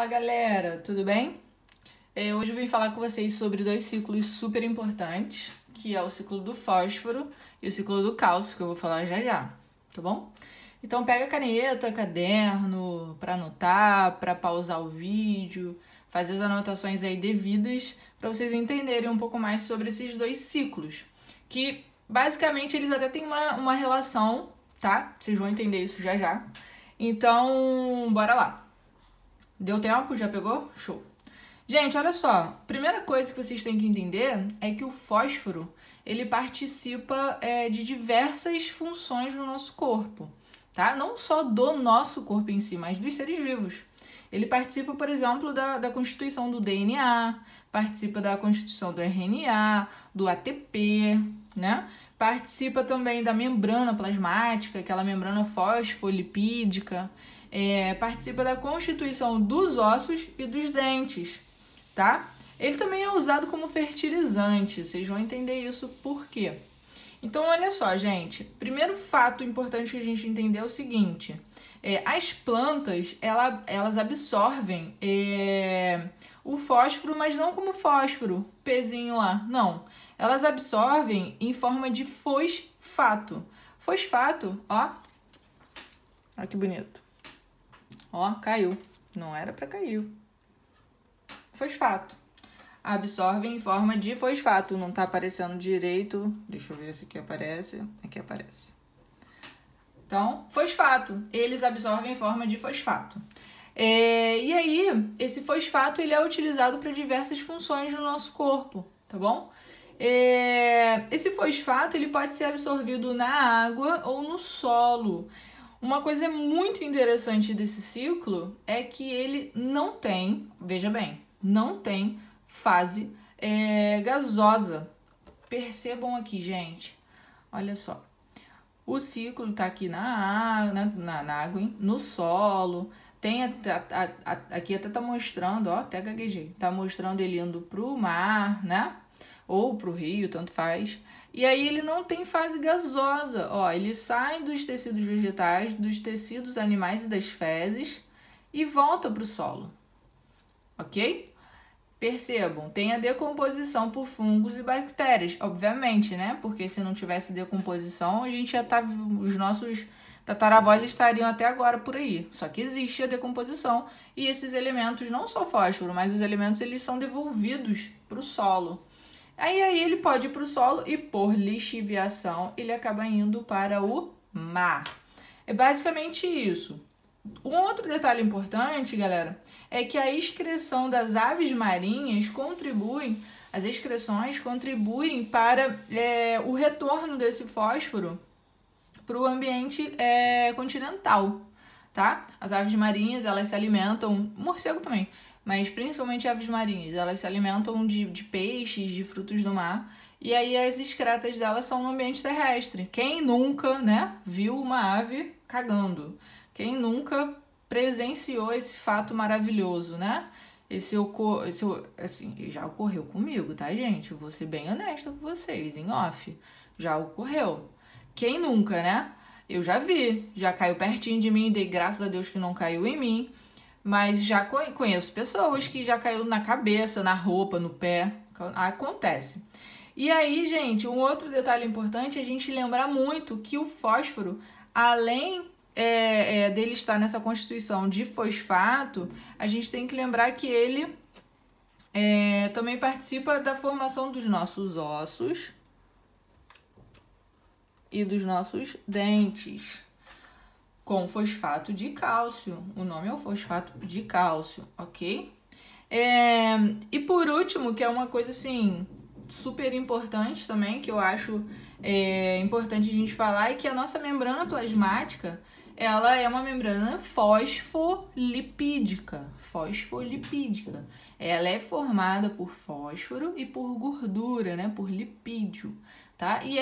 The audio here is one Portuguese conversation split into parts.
Fala galera, tudo bem? Hoje eu vim falar com vocês sobre dois ciclos super importantes, que é o ciclo do fósforo e o ciclo do cálcio, que eu vou falar já já, tá bom? Então pega caneta, caderno, para anotar, para pausar o vídeo, fazer as anotações aí devidas para vocês entenderem um pouco mais sobre esses dois ciclos, que basicamente eles até têm uma relação, tá? Vocês vão entender isso já já. Então, bora lá. Deu tempo? Já pegou? Show! Gente, olha só. Primeira coisa que vocês têm que entender é que o fósforo, ele participa de diversas funções no nosso corpo, tá? Não só do nosso corpo em si, mas dos seres vivos. Ele participa, por exemplo, da constituição do DNA, participa da constituição do RNA, do ATP, né? Participa também da membrana plasmática, aquela membrana fosfolipídica. Participa da constituição dos ossos e dos dentes, tá? Ele também é usado como fertilizante, vocês vão entender isso por quê. Então, olha só, gente, primeiro fato importante que a gente entender é o seguinte, as plantas, elas absorvem o fósforo, mas não como fósforo, pezinho lá, não. Elas absorvem em forma de fosfato. Fosfato, ó, olha que bonito. Ó, caiu. Não era pra cair. Fosfato. Absorve em forma de fosfato. Não tá aparecendo direito. Deixa eu ver se aqui aparece. Aqui aparece. Então, fosfato. Eles absorvem em forma de fosfato. E aí, esse fosfato ele é utilizado para diversas funções no nosso corpo, tá bom? Esse fosfato ele pode ser absorvido na água ou no solo. Uma coisa muito interessante desse ciclo é que ele não tem, veja bem, não tem fase gasosa. Percebam aqui, gente. Olha só. O ciclo está aqui na água, hein? No solo. Tem aqui até tá mostrando, ó, até gaguejei. Tá mostrando ele indo pro mar, né? Ou pro rio, tanto faz. E aí ele não tem fase gasosa, ó, ele sai dos tecidos vegetais, dos tecidos animais e das fezes e volta para o solo, ok? Percebam, tem a decomposição por fungos e bactérias, obviamente, né? Porque se não tivesse decomposição, a gente já tá, os nossos tataravós estariam até agora por aí. Só que existe a decomposição e esses elementos, não só fósforo, mas os elementos eles são devolvidos para o solo. Aí ele pode ir para o solo e por lixiviação ele acaba indo para o mar. É basicamente isso. Um outro detalhe importante, galera, é que a excreção das aves marinhas as excreções contribuem para o retorno desse fósforo para o ambiente continental, tá? As aves marinhas, elas se alimentam, morcego também, mas principalmente aves marinhas, elas se alimentam de peixes, de frutos do mar, e aí as excretas delas são no ambiente terrestre. Quem nunca, né, viu uma ave cagando? Quem nunca presenciou esse fato maravilhoso, né? Assim, já ocorreu comigo, tá, gente? Eu vou ser bem honesta com vocês, em off. Já ocorreu. Quem nunca, né? Eu já vi, já caiu pertinho de mim, dei graças a Deus que não caiu em mim. Mas já conheço pessoas que já caiu na cabeça, na roupa, no pé. Acontece. E aí, gente, um outro detalhe importante é a gente lembrar muito que o fósforo, além dele estar nessa constituição de fosfato, a gente tem que lembrar que ele também participa da formação dos nossos ossos e dos nossos dentes. Com fosfato de cálcio. O nome é o fosfato de cálcio, ok? E por último, que é uma coisa assim super importante também, que eu acho importante a gente falar, é que a nossa membrana plasmática, ela é uma membrana fosfolipídica. Fosfolipídica. Ela é formada por fósforo e por gordura, né? Por lipídio, tá? E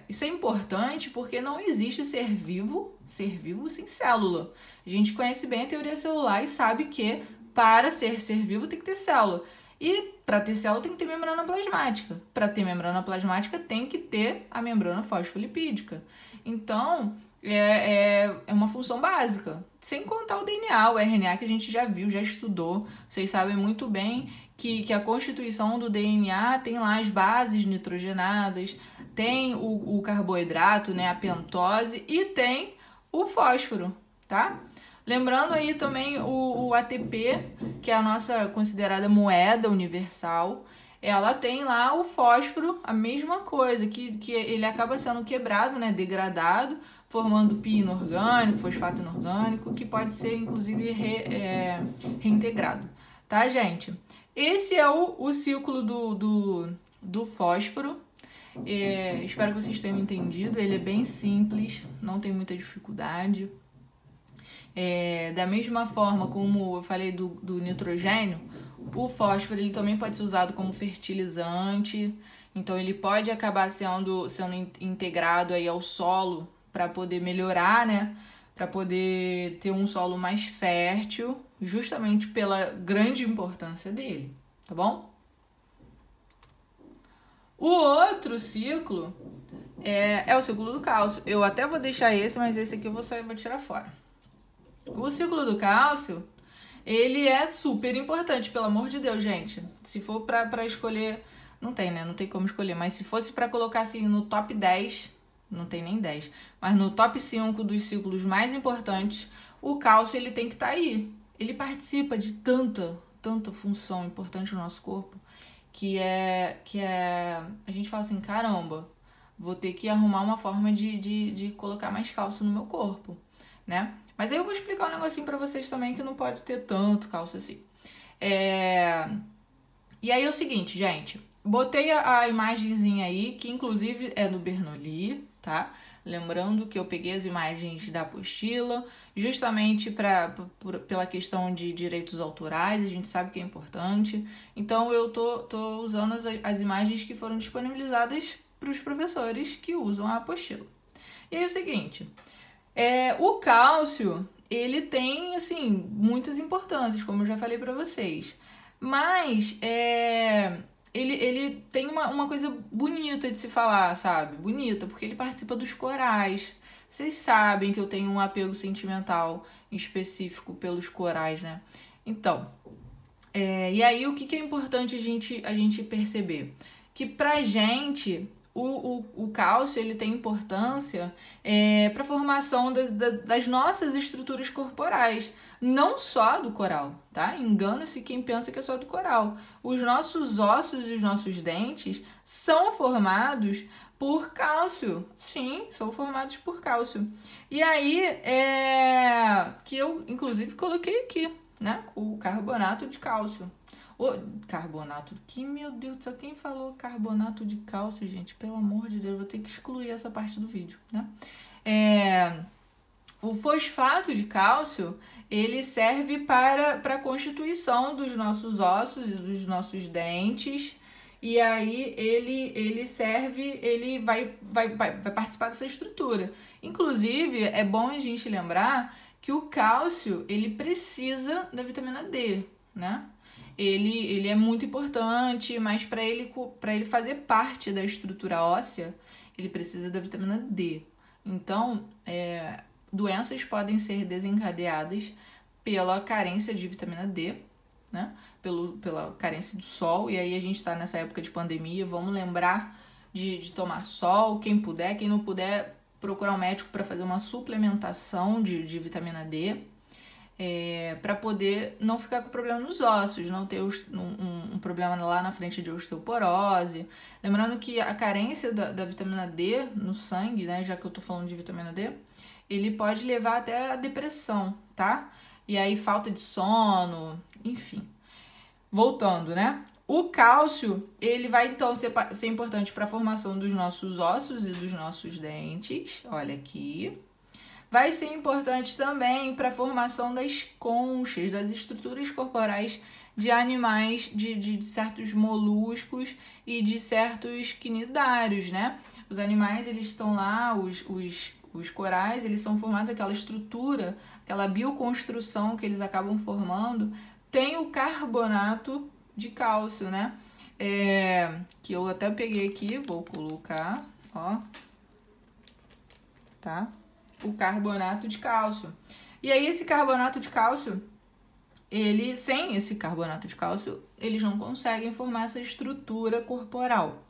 isso é importante porque não existe ser vivo sem célula. A gente conhece bem a teoria celular e sabe que para ser vivo tem que ter célula. E Para ter célula tem que ter membrana plasmática. Para ter membrana plasmática tem que ter a membrana fosfolipídica. Então, é uma função básica. Sem contar o DNA, o RNA que a gente já viu, já estudou. Vocês sabem muito bem que a constituição do DNA tem lá as bases nitrogenadas, tem o carboidrato, né, a pentose, e tem o fósforo, tá? Lembrando aí também o ATP, que é a nossa considerada moeda universal, ela tem lá o fósforo, a mesma coisa, que ele acaba sendo quebrado, né, degradado, formando pi inorgânico, fosfato inorgânico, que pode ser inclusive reintegrado, tá, gente? Esse é o ciclo do fósforo. Espero que vocês tenham entendido, ele é bem simples, não tem muita dificuldade. Da mesma forma como eu falei do nitrogênio, o fósforo ele também pode ser usado como fertilizante, então ele pode acabar sendo integrado aí ao solo para poder melhorar, né? Para poder ter um solo mais fértil, justamente pela grande importância dele, tá bom? O outro ciclo é o ciclo do cálcio. Eu até vou deixar esse, mas esse aqui eu vou tirar fora. O ciclo do cálcio, ele é super importante, pelo amor de Deus, gente. Se for pra escolher, não tem, né? Não tem como escolher, mas se fosse pra colocar assim no top 10, não tem nem 10, mas no top 5 dos ciclos mais importantes, o cálcio ele tem que estar aí. Ele participa de tanta função importante no nosso corpo, que a gente fala assim, caramba, vou ter que arrumar uma forma de colocar mais cálcio no meu corpo, né? Mas aí eu vou explicar um negocinho pra vocês também que não pode ter tanto cálcio assim. E aí é o seguinte, gente. Botei a imagenzinha aí, que inclusive é do Bernoulli, tá? Lembrando que eu peguei as imagens da apostila, justamente pela questão de direitos autorais, a gente sabe que é importante. Então eu tô usando as imagens que foram disponibilizadas para os professores que usam a apostila. E aí é o seguinte... o cálcio, ele tem, assim, muitas importâncias, como eu já falei pra vocês. Mas, ele tem uma coisa bonita de se falar, sabe? Bonita, porque ele participa dos corais. Vocês sabem que eu tenho um apego sentimental específico pelos corais, né? Então, e aí o que é importante a gente perceber? Que pra gente... O cálcio ele tem importância para a formação das nossas estruturas corporais, não só do coral, tá? Engana-se quem pensa que é só do coral. Os nossos ossos e os nossos dentes são formados por cálcio. Sim, são formados por cálcio. E aí, que eu inclusive coloquei aqui, né? O carbonato de cálcio. Carbonato, meu Deus do céu, quem falou carbonato de cálcio, gente? Pelo amor de Deus, vou ter que excluir essa parte do vídeo, né? O fosfato de cálcio, ele serve para a constituição dos nossos ossos e dos nossos dentes, e aí ele vai participar dessa estrutura. Inclusive, é bom a gente lembrar que o cálcio, ele precisa da vitamina D, né? Ele é muito importante, mas para ele fazer parte da estrutura óssea, ele precisa da vitamina D. Então, doenças podem ser desencadeadas pela carência de vitamina D, né? Pela carência do sol, e aí a gente está nessa época de pandemia, vamos lembrar de tomar sol, quem puder, quem não puder, procurar um médico para fazer uma suplementação de vitamina D, para poder não ficar com problema nos ossos, não ter um problema lá na frente de osteoporose. Lembrando que a carência da vitamina D no sangue, né, já que eu tô falando de vitamina D, ele pode levar até a depressão, tá? E aí falta de sono, enfim. Voltando, né? O cálcio, ele vai então ser importante para a formação dos nossos ossos e dos nossos dentes. Olha aqui. Vai ser importante também para a formação das conchas, das estruturas corporais de animais, de certos moluscos e de certos quinidários, né? Os animais, eles estão lá, os corais, eles são formados, aquela estrutura, aquela bioconstrução que eles acabam formando, tem o carbonato de cálcio, né? Que eu até peguei aqui, vou colocar, ó, tá? O carbonato de cálcio. E aí esse carbonato de cálcio, sem esse carbonato de cálcio, eles não conseguem formar essa estrutura corporal,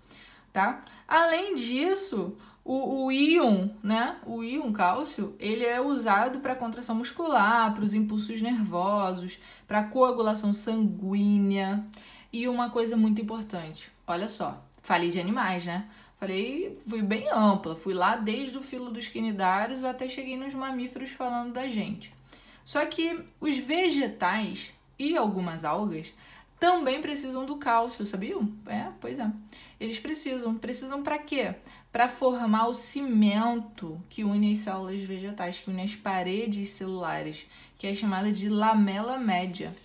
tá? Além disso, o íon, né? O íon cálcio, ele é usado para contração muscular, para os impulsos nervosos, para coagulação sanguínea. E uma coisa muito importante, olha só, falei de animais, né? Fui bem ampla, fui lá desde o filo dos quinidários até cheguei nos mamíferos falando da gente. Só que os vegetais e algumas algas também precisam do cálcio, sabiam? Pois é. Eles precisam para quê? Para formar o cimento que une as células vegetais, que une as paredes celulares, que é chamada de lamela média.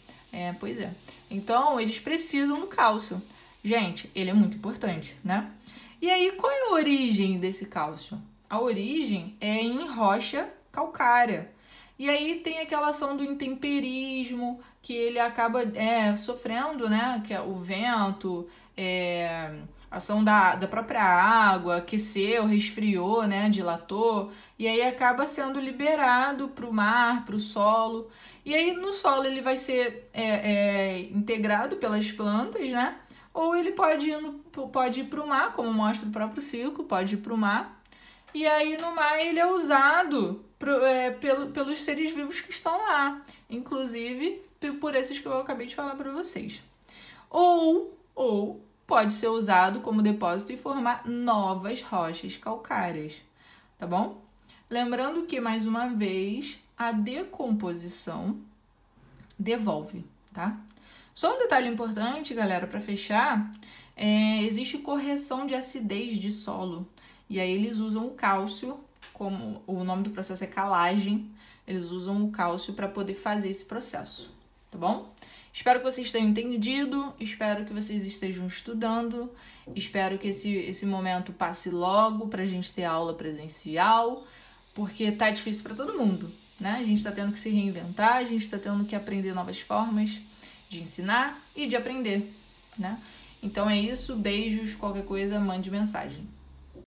Pois é. Então, eles precisam do cálcio. Gente, ele é muito importante, né? E aí, qual é a origem desse cálcio? A origem é em rocha calcária. E aí tem aquela ação do intemperismo, que ele acaba sofrendo, né? Que é o vento, ação da própria água, aqueceu, resfriou, né? Dilatou. E aí acaba sendo liberado para o mar, para o solo. E aí no solo ele vai ser integrado pelas plantas, né? Ou ele pode ir para o mar, como mostra o próprio ciclo, pode ir para o mar. E aí no mar ele é usado pelos seres vivos que estão lá, inclusive por esses que eu acabei de falar para vocês. Ou pode ser usado como depósito e formar novas rochas calcárias, tá bom? Lembrando que, mais uma vez, a decomposição devolve, tá? Só um detalhe importante, galera, para fechar, existe correção de acidez de solo. E aí eles usam o cálcio, como o nome do processo é calagem, eles usam o cálcio para poder fazer esse processo, tá bom? Espero que vocês tenham entendido, espero que vocês estejam estudando, espero que esse momento passe logo para a gente ter aula presencial, porque tá difícil para todo mundo, né? A gente tá tendo que se reinventar, a gente tá tendo que aprender novas formas de ensinar e de aprender, né? Então é isso, beijos, qualquer coisa, mande mensagem.